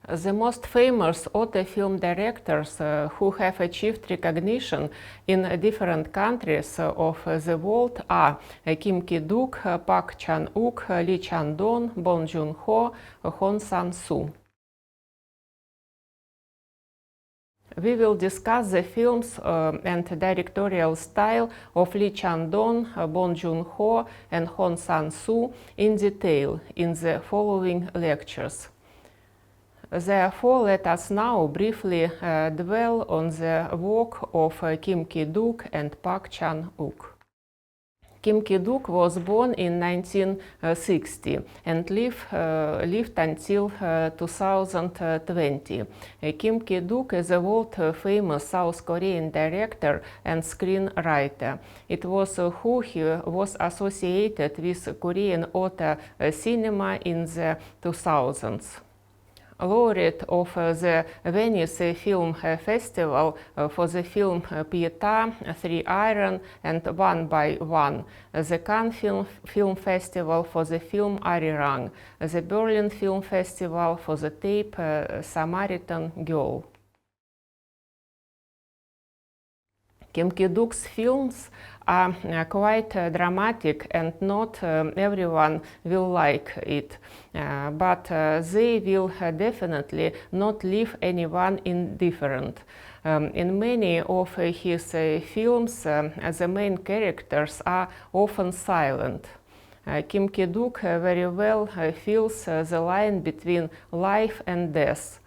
The most famous auteur film directors who have achieved recognition in different countries of the world are Kim Ki-duk, Park Chan-wook, Lee Chang-dong, Bong Joon-ho, Hong Sang-soo. We will discuss the films and directorial style of Lee Chang-dong, Bong Joon-ho, and Hong Sang-soo in detail in the following lectures. Therefore, let us now briefly dwell on the work of Kim Ki-duk and Park Chan-wook. Kim Ki-duk was born in 1960 and lived until 2020. Kim Ki-duk is a world-famous South Korean director and screenwriter. It was who he was associated with Korean auteur cinema in the 2000s. Laureate of the Venice Film Festival for the film Pietà, Three Iron and One by One, the Cannes Film Festival for the film Arirang, the Berlin Film Festival for the tape Samaritan Girl. Kim Ki-duk's films are quite dramatic and not everyone will like it, but they will definitely not leave anyone indifferent. In many of his films, the main characters are often silent. Kim Ki-duk very well feels the line between life and death.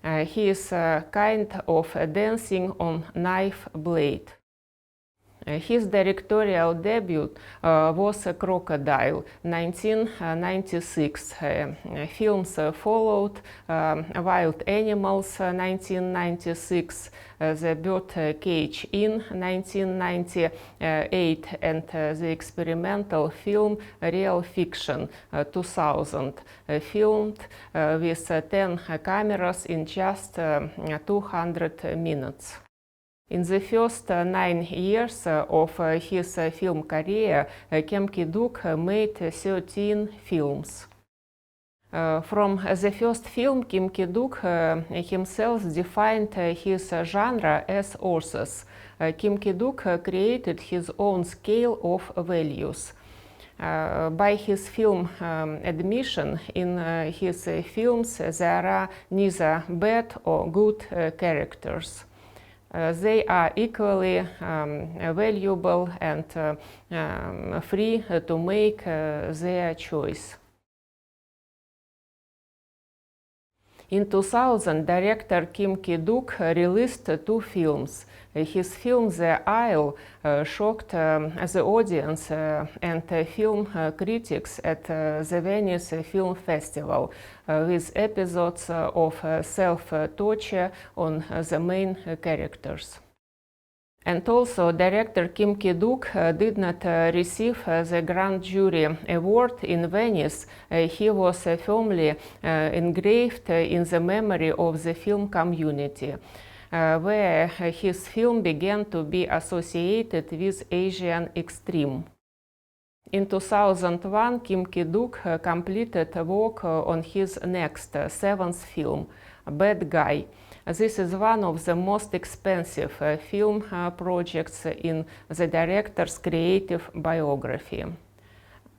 He is kind of dancing on knife blade. His directorial debut was Crocodile, 1996. Films followed Wild Animals, 1996, The Birdcage Inn, 1998, and the experimental film Real Fiction, 2000, filmed with 10 cameras in just 200 minutes. In the first 9 years of his film career, Kim Ki-duk made 13 films. From the first film, Kim Ki-duk himself defined his genre as authors. Kim Ki-duk created his own scale of values. By his film admission, in his films there are neither bad or good characters. They are equally valuable and free to make their choice. In 2000, director Kim Ki-duk released 2 films. His film The Isle shocked the audience and film critics at the Venice Film Festival with episodes of self-torture on the main characters. And also, director Kim Ki-duk did not receive the Grand Jury Award in Venice. He was firmly engraved in the memory of the film community, where his film began to be associated with Asian extreme. In 2001, Kim Ki-duk completed work on his next 7th film, Bad Guy. This is one of the most expensive film projects in the director's creative biography.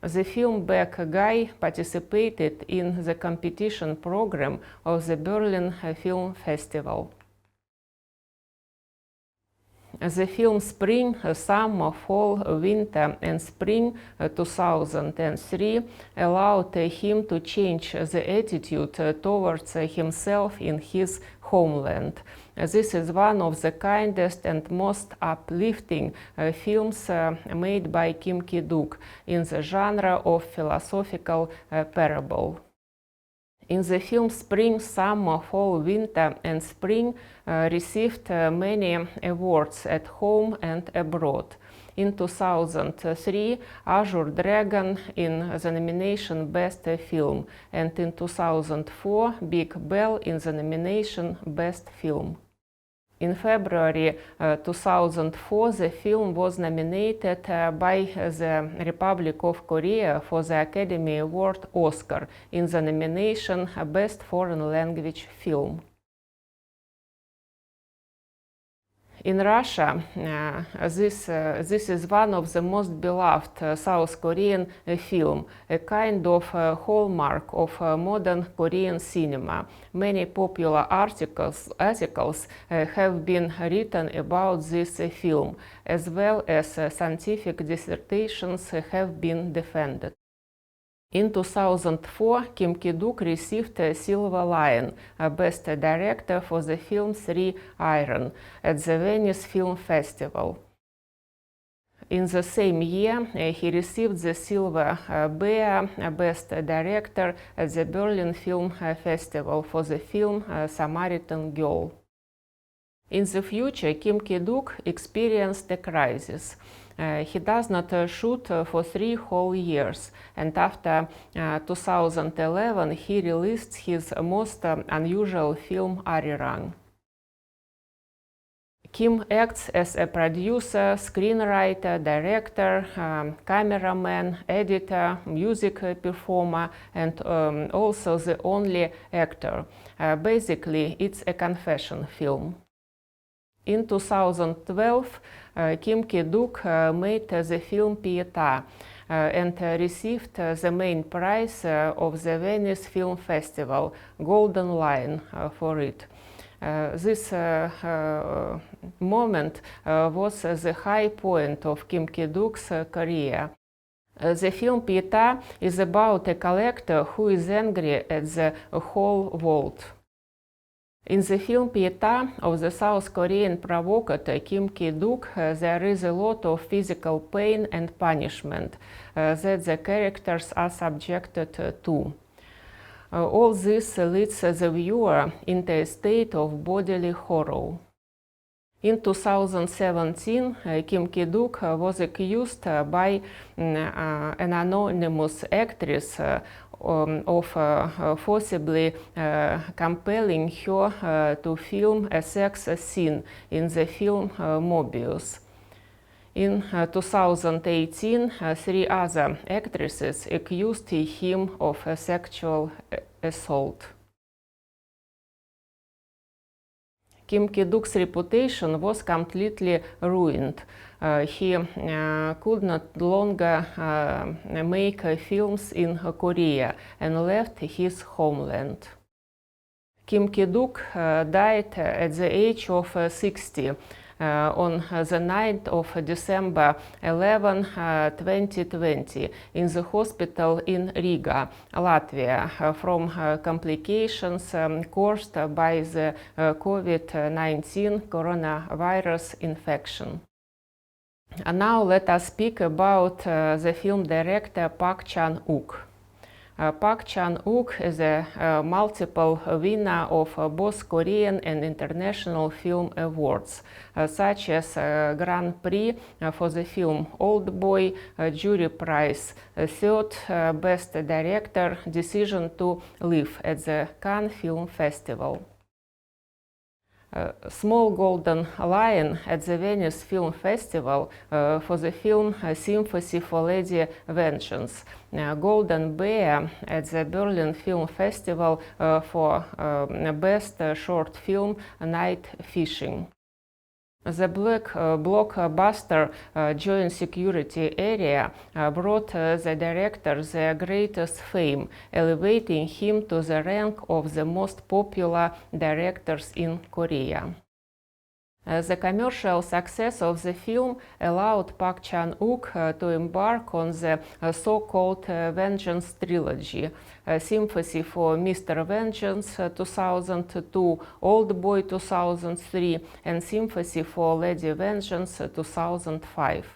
The film Bad Guy participated in the competition program of the Berlin Film Festival. The film Spring, Summer, Fall, Winter and Spring 2003 allowed him to change the attitude towards himself in his homeland. This is one of the kindest and most uplifting films made by Kim Ki-duk in the genre of philosophical parable. In the film Spring, Summer, Fall, Winter and Spring received many awards at home and abroad. In 2003, Azure Dragon in the nomination Best Film, and in 2004, Big Bell in the nomination Best Film. In February 2004, the film was nominated by the Republic of Korea for the Academy Award Oscar in the nomination Best Foreign Language Film. In Russia, this is one of the most beloved South Korean film, a kind of hallmark of modern Korean cinema. Many popular articles have been written about this film, as well as scientific dissertations have been defended. In 2004, Kim Ki-duk received a Silver Lion, Best Director for the film 3 Iron at the Venice Film Festival. In the same year, he received the Silver Bear, Best Director at the Berlin Film Festival for the film Samaritan Girl. In the future, Kim Ki-duk experienced a crisis. He does not shoot for 3 whole years, and after 2011 he released his most unusual film Arirang. Kim acts as a producer, screenwriter, director, cameraman, editor, music performer, and also the only actor. Basically, it's a confession film. In 2012, Kim Ki-duk made the film Pietà and received the main prize of the Venice Film Festival, Golden Lion, for it. This moment was the high point of Kim Ki-duk's career. The film Pietà is about a collector who is angry at the whole world. In the film Pietà of the South Korean provocateur Kim Ki-duk, there is a lot of physical pain and punishment that the characters are subjected to. All this leads the viewer into a state of bodily horror. In 2017, Kim Ki-duk was accused by an anonymous actress of forcibly compelling her to film a sex scene in the film Mobius. In 2018, 3 other actresses accused him of sexual assault. Kim Ki-duk's reputation was completely ruined. He could not longer make films in Korea and left his homeland. Kim Ki-duk died at the age of 60 on the 9th of December 11, 2020 in the hospital in Riga, Latvia, from complications caused by the COVID-19 coronavirus infection. Now let us speak about the film director Park Chan-wook. Park Chan-wook is a multiple winner of both Korean and international film awards, such as Grand Prix for the film Old Boy, Jury Prize, 3rd Best Director, Decision to Live at the Cannes Film Festival. Small Golden Lion at the Venice Film Festival for the film Sympathy for Lady Vengeance, Golden Bear at the Berlin Film Festival for Best Short Film Night Fishing. The blockbuster Joint Security Area brought the director the greatest fame, elevating him to the rank of the most popular directors in Korea. The commercial success of the film allowed Park Chan-wook to embark on the so-called Vengeance trilogy, Sympathy for Mr. Vengeance 2002, Old Boy 2003, and Sympathy for Lady Vengeance 2005.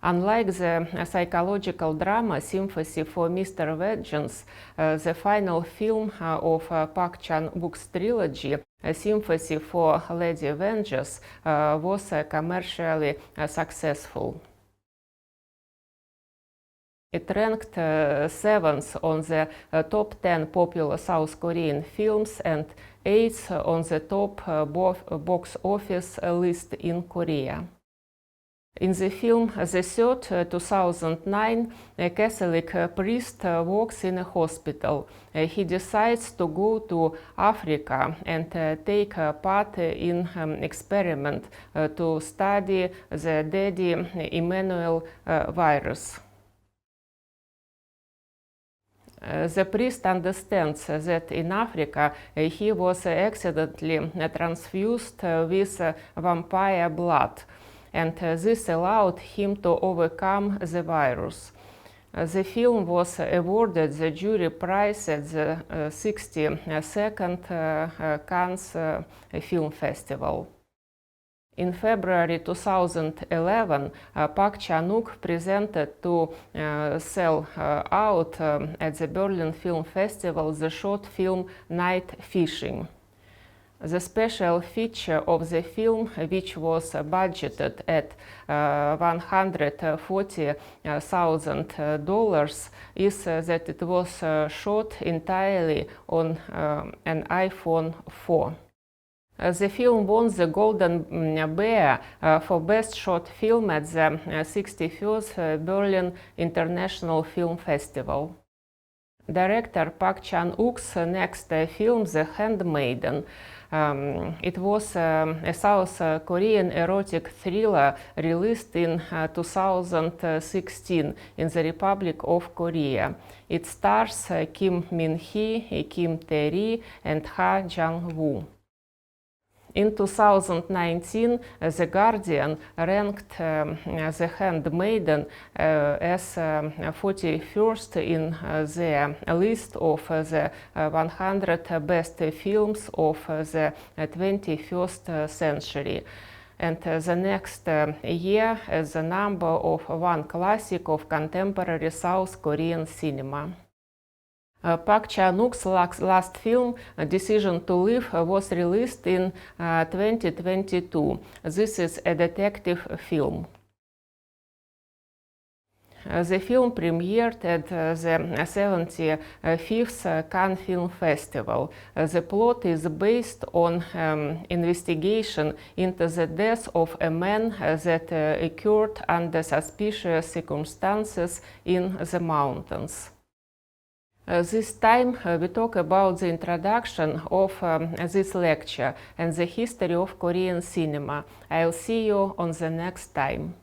Unlike the psychological drama Sympathy for Mr. Vengeance, the final film of Park Chan-wook's trilogy, Sympathy for Lady Vengeance, was commercially successful. It ranked 7th on the top 10 popular South Korean films and 8th on the top box office list in Korea. In the film The Third, 2009, a Catholic priest works in a hospital. He decides to go to Africa and take part in an experiment to study the deadly Emmanuel virus. The priest understands that in Africa he was accidentally transfused with vampire blood, and this allowed him to overcome the virus. The film was awarded the jury prize at the 62nd Cannes Film Festival. In February 2011, Park Chan-wook presented to sell out at the Berlin Film Festival the short film Night Fishing. The special feature of the film, which was budgeted at $140,000, is that it was shot entirely on an iPhone 4. The film won the Golden Bear for Best Short Film at the 61st Berlin International Film Festival. Director Park Chan-wook's next film, The Handmaiden. It was a South Korean erotic thriller released in 2016 in the Republic of Korea. It stars Kim Min-hee, Kim Tae-ri, and Ha Jang-woo. In 2019, The Guardian ranked The Handmaiden as 41st in the list of the 100 best films of the 21st century. And the next year as the number of one classic of contemporary South Korean cinema. Park Chan-wook's last film, Decision to Live, was released in 2022. This is a detective film. The film premiered at the 75th Cannes Film Festival. The plot is based on investigation into the death of a man that occurred under suspicious circumstances in the mountains. This time we talk about the introduction of this lecture and the history of Korean cinema. I'll see you on the next time.